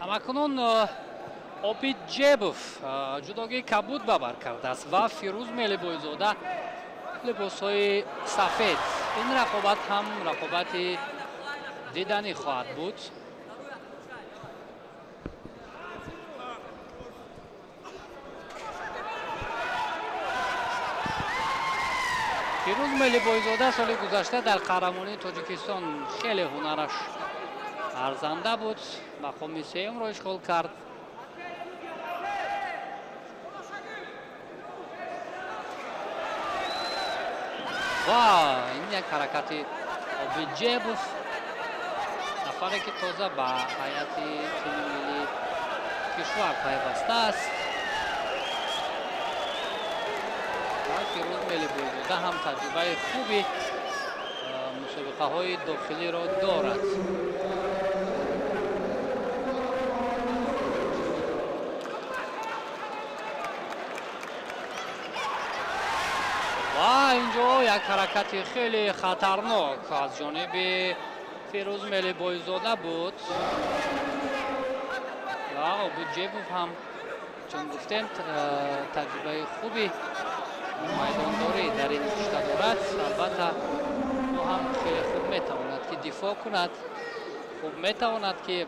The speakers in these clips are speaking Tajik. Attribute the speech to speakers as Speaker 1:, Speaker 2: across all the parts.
Speaker 1: همکنون اوبیجیبوف جداگی کبود باور کرده است و فیروز ملیبویزاده لباسهای سفید. این رقابت هم رقابت دیدنی خواهد بود. فیروز ملیبویزاده سال گذشته در قهرمانی تاجیکستان خیلی هنرش ارزنده بود. مقام سوم را اشغال کرد. و این یک حرکت اوبیجیبوف، نفری که تازه به هیئت تیم ملی کشور پیوسته است. و فیروز ملیبویزاده هم تجربه خوبی مسابقه های داخلی را دارد. و اینجا یک حرکت خیلی خطرناک از جانب فیروز ملیبویزاده بود. و اوبیجیبوف هم چون گفتیم تجربه خوبی میدانداری در این رشته دارد. البته او هم خیلی خوب میتواند که دفاع کند، خوب میتواند که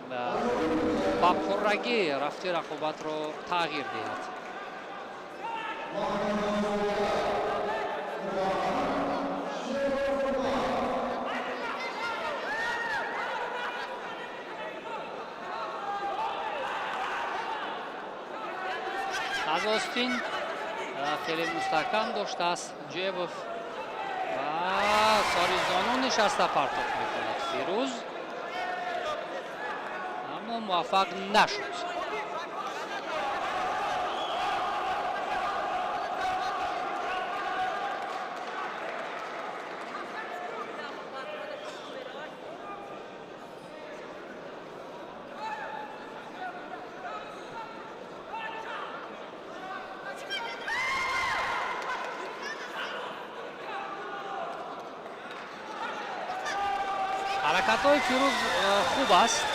Speaker 1: با پررگی رفتی رقابت را تغییر دهد. از آستین خیلی مستحکم داشته است جیبوف و ساری زانو نشسته پرتاب میکند فیروز، اما موفق نشد. حرکت های فیروز خوب است.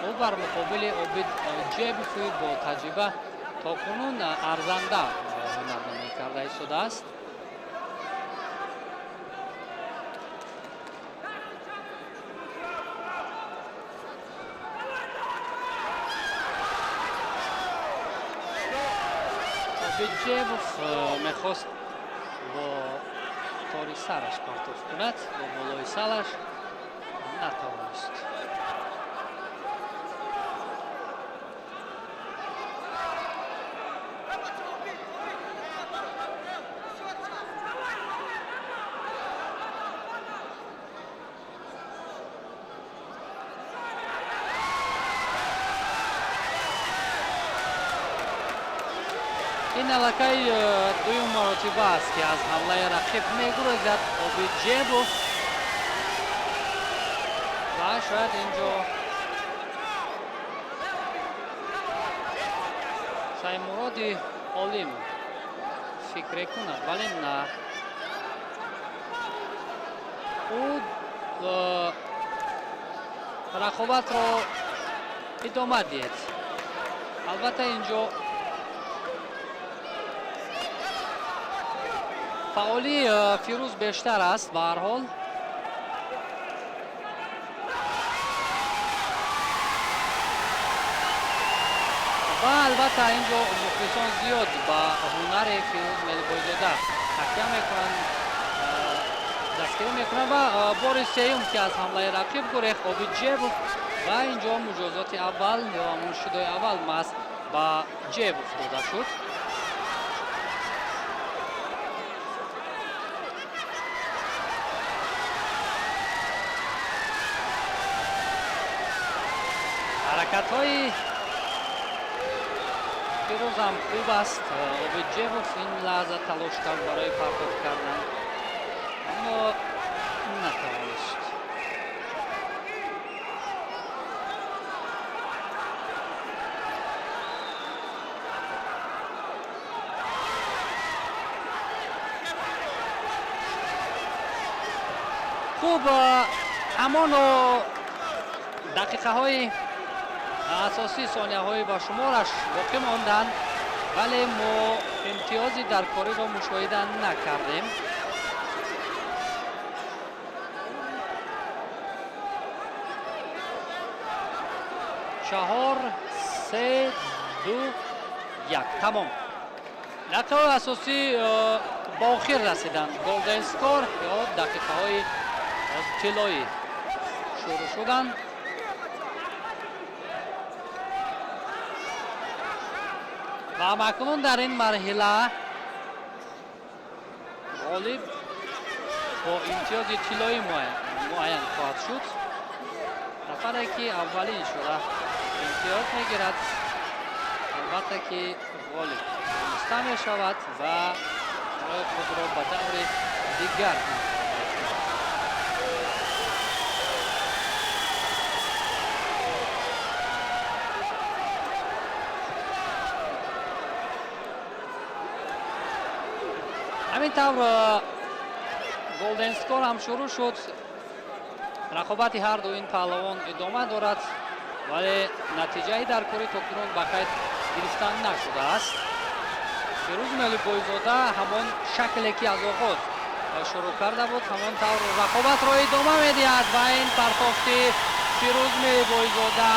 Speaker 1: او بر مقابل اوبیجیبوف با تجربه تاکنون ارزنده هنرنمایی کرده ایستاده است. اوبیجیبوف میخواست با تاری سرش پرتاب کند، با بالای سرش نتوانست. این علاقه دویم مراتبه است که از حمله رقیب میگریزد اوبیجیبوف و شاید اینجا سیموراد علیم فکر کند، ولی نه. او رقابت را ادامه دید. البته اینجا فعالی فیروز بیشتر است به هر حال. و البته اینجا مخلصان زیاد با هنر فیروز ملیبویزاده تکیه میکنند، دستگیری میکنند و بار سوم که از حمله رقیب گریخت اوبیجیبوف و اینجا مجازات اول یا منشدهای اول محض با جیبوف داده شد. حرکت های فیروز هم خوب است. اوبیجیبوف این لحظه تلاش کرد برای پرتاب کردن، اما نتوانست. хуб ҳамон дақиқаҳои асосии сонияҳои ба шумораш боқӣ монданд, вале мо имтиёзи даркориро мушоҳида накардем. чаҳор, се, ду, як. Тамом. дақиқаҳои асосӣ ба охир расиданд. Голден скор ё дақиқаҳои тиллоӣ шурӯъ шуданд. ва макнун дар ин марҳила ғолиб бо имтиёзи тиллоӣ муайян хоҳад шуд. нафаре ки аввалин шуда имтиёз мегирад, албатта ки ғолиб донста мешавад ва роҳи худро ба даври дигар ҳамин тавр голден скор ҳам шурӯъ шуд. рақобати ҳарду ин паҳлавон идома дорад, вале натиҷаи даркорӣ то кунун ба қайд гирифта нашудааст. фирӯз мелибойзода ҳамон шакле ки аз оғоз шурӯъ карда буд, ҳамон тавр рақобатро идома медиҳад ва ин партофти фирӯз мелибойзода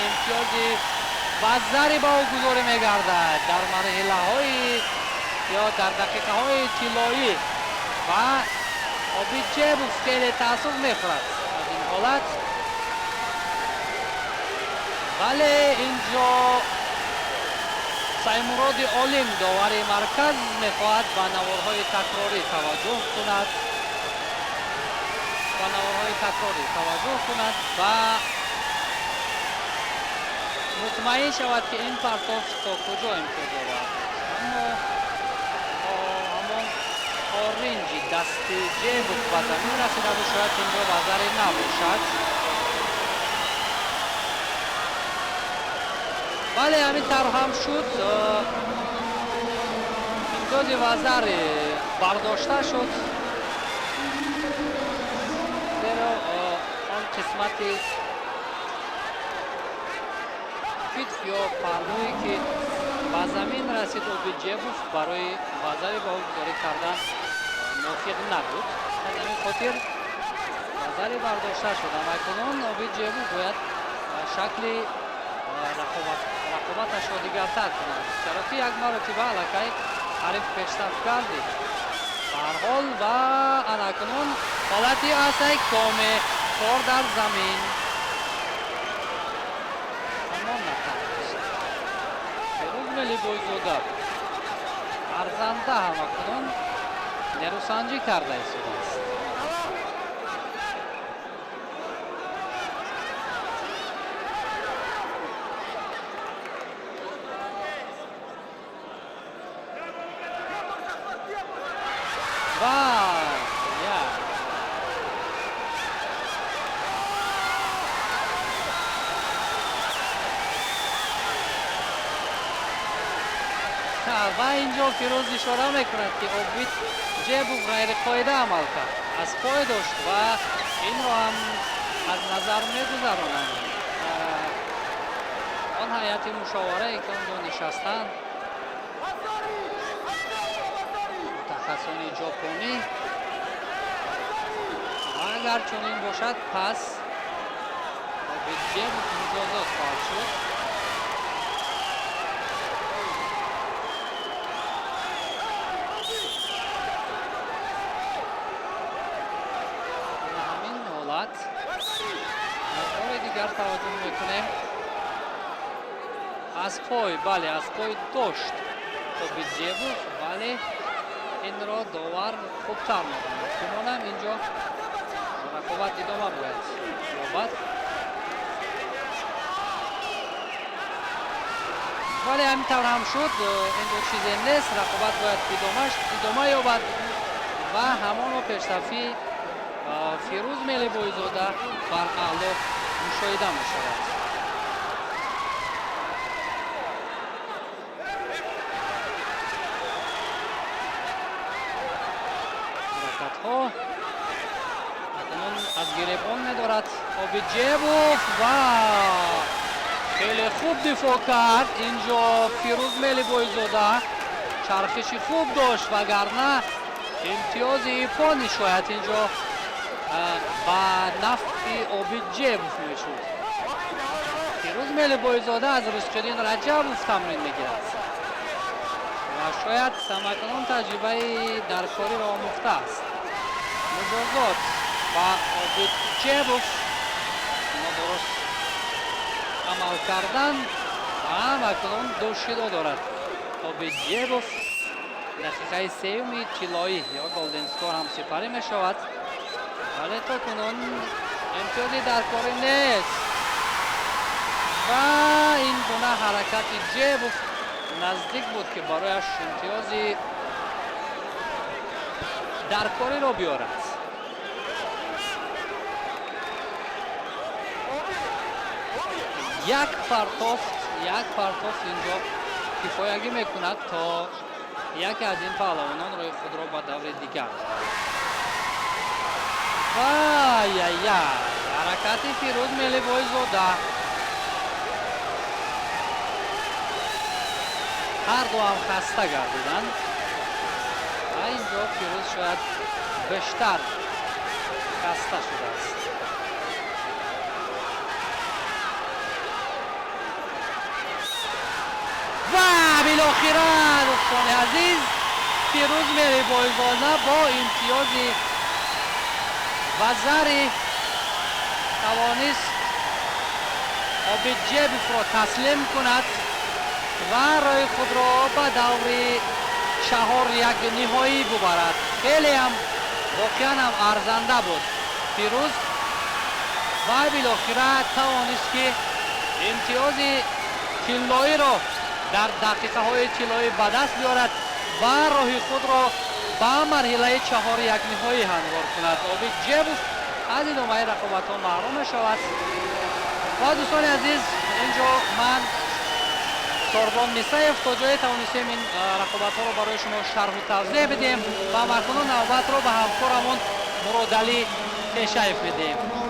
Speaker 1: имтиёзи ба зариба ӯ гузорӣ мегардад дар марҳилаҳои ё дар дақиқаҳои тиллоӣ ва обиҷебов хеле таассуф мехӯрад аз ин ҳолат, вале инҷо саймуроди олим довари марказ мехоҳад ба наворҳои такрорӣ таваҷҷӯҳ кунад ва мутмаин шавад ки ин партоф то куҷо имтиёз овард. аммо ҳамон оринҷи дасти ҷебов ба замин расидаду шояд инҷо ба зари набошад. бале ҳамин тавр ҳам шуд. имтиёзи вазари бардошта шуд, зеро он қисмати фитф ё паҳлӯе ки ба замин расид обиҷебов барои вазари ба ӯ гузорӣ кардан мувофиқ набуд. аз ҳамин хотир вазари бардошта шуд. амакунун обиҷебов бояд шакли рақобаташро дигартар кунад, чаро ки як маротиба аллакай ҳариф пештрафт гардид. ба ҳар ҳол ва анакунун ҳолати асай коме кор дар замин ҳамон натавост. фирӯз мелибойзода арзанда ҳамакунун нерӯсанҷӣ карда истодааст. ва инҷо фирӯз ишора мекунад ки обиҷебов ғайриқоида амал кард, аз пой дошт ва инро ҳам аз назар мегузаронанд. он ҳайати мушоварае ки онҷо нишастанд, мутахассисони ҷопонӣ, ва агар чунин бошад пас обиҷебов муҷозот хоҳад шуд. бори дигар таваҷҷӯҳ мекунем. аз пой, бале аз пой дошт обиҷебов, вале инро довар хубтар моданд. гумонам инҷо рақобат идома бояд ёбад, вале ҳамин тавр ҳам шуд. инҷо чизе нест, рақобат бояд идома ёбад ва ҳамоно пештрафӣ фирӯз мелибойзода бар аъло мушоҳида мешавад. ҳаракатҳо акнун обиджебов ва хеле хуб дифоъ кард. Инҷо Фирӯз Мелибойзода чархиши хуб дошт, вагарна имтиёзи ипони шояд инҷо ба нафъи Обиджебов мешуд. Фирӯз Мелибойзода аз Ризқиддин Раҷабов тамрин мегирад ва шояд самакунун таҷрибаи даркориро омӯхтааст. муҷозот ба Обиджебов нодуруст амал кардан ва ҳамакунун душидо дорад. Обиджебов дақиқаи сеюми тиллоӣ ё голден скор ҳамсипарӣ мешавад, вале то кунун имтиёзи даркорӣ нест ва ин гуна ҳаракати Ҷебов наздик буд ки барояш имтиёзи даркориро биёрад. як партофт инҷо кифоягӣ мекунад то яке аз ин паҳлавонон рӯи худро ба даври дигар. ҳаракати Фирӯз Мелибойзода. ҳарду ҳам хаста гардиданд ва инҷо Фирӯз шояд бештар хаста шудааст. ва билохира дӯстони азиз, Фирӯз Мелибойзода бо имтиёзи ва зари тавонист Обиджебовро таслим кунад ва рӯи худро ба даври 4-1 ниҳоӣ бубарад. хелеам воқеан ҳам арзанда буд. Фирӯз ва билохира тавонист ки имтиёзи тиллоиро дар дақиқаҳои тиллоӣ ба даст биёрад ва роҳи худро ба марҳилаи 4-1 ниҳоӣ ҳамвор кунад. Обиджебов аз идомаи рақобатҳо маҳрум мешавад. ва дӯстони азиз, инҷо ман Сорбон Мисаев то ҷое тавонистем ин рақобатҳоро барои шумо шарҳу тавзеҳ бидем ва ҳамакунун навбатро ба ҳамкорамон Муродалӣ Тешаев медиҳем.